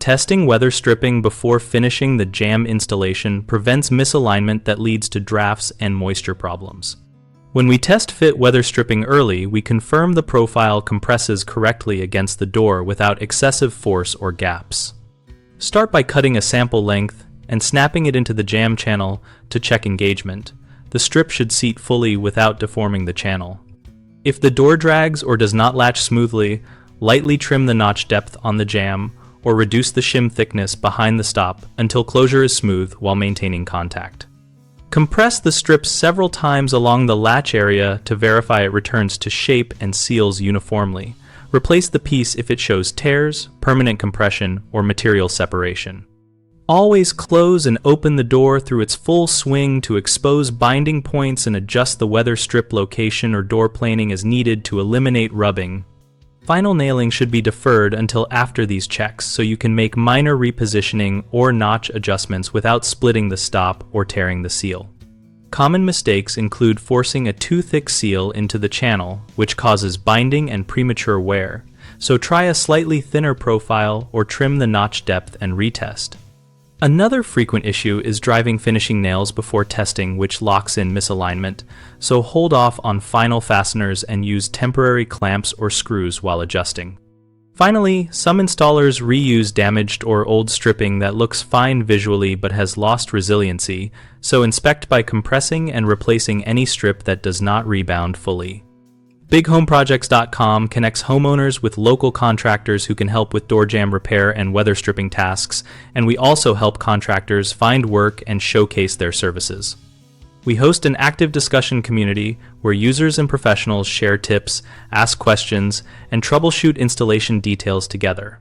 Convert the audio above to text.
Testing weather stripping before finishing the jamb installation prevents misalignment that leads to drafts and moisture problems. When we test fit weather stripping early, we confirm the profile compresses correctly against the door without excessive force or gaps. Start by cutting a sample length and snapping it into the jamb channel to check engagement. The strip should seat fully without deforming the channel. If the door drags or does not latch smoothly, lightly trim the notch depth on the jamb or reduce the shim thickness behind the stop until closure is smooth while maintaining contact. Compress the strips several times along the latch area to verify it returns to shape and seals uniformly. Replace the piece if it shows tears, permanent compression, or material separation. Always close and open the door through its full swing to expose binding points and adjust the weather strip location or door planing as needed to eliminate rubbing. Final nailing should be deferred until after these checks so you can make minor repositioning or notch adjustments without splitting the stop or tearing the seal. Common mistakes include forcing a too thick seal into the channel, which causes binding and premature wear, so try a slightly thinner profile or trim the notch depth and retest. Another frequent issue is driving finishing nails before testing, which locks in misalignment, so hold off on final fasteners and use temporary clamps or screws while adjusting. Finally, some installers reuse damaged or old stripping that looks fine visually but has lost resiliency, so inspect by compressing and replacing any strip that does not rebound fully. BigHomeProjects.com connects homeowners with local contractors who can help with door jamb repair and weather stripping tasks, and we also help contractors find work and showcase their services. We host an active discussion community where users and professionals share tips, ask questions, and troubleshoot installation details together.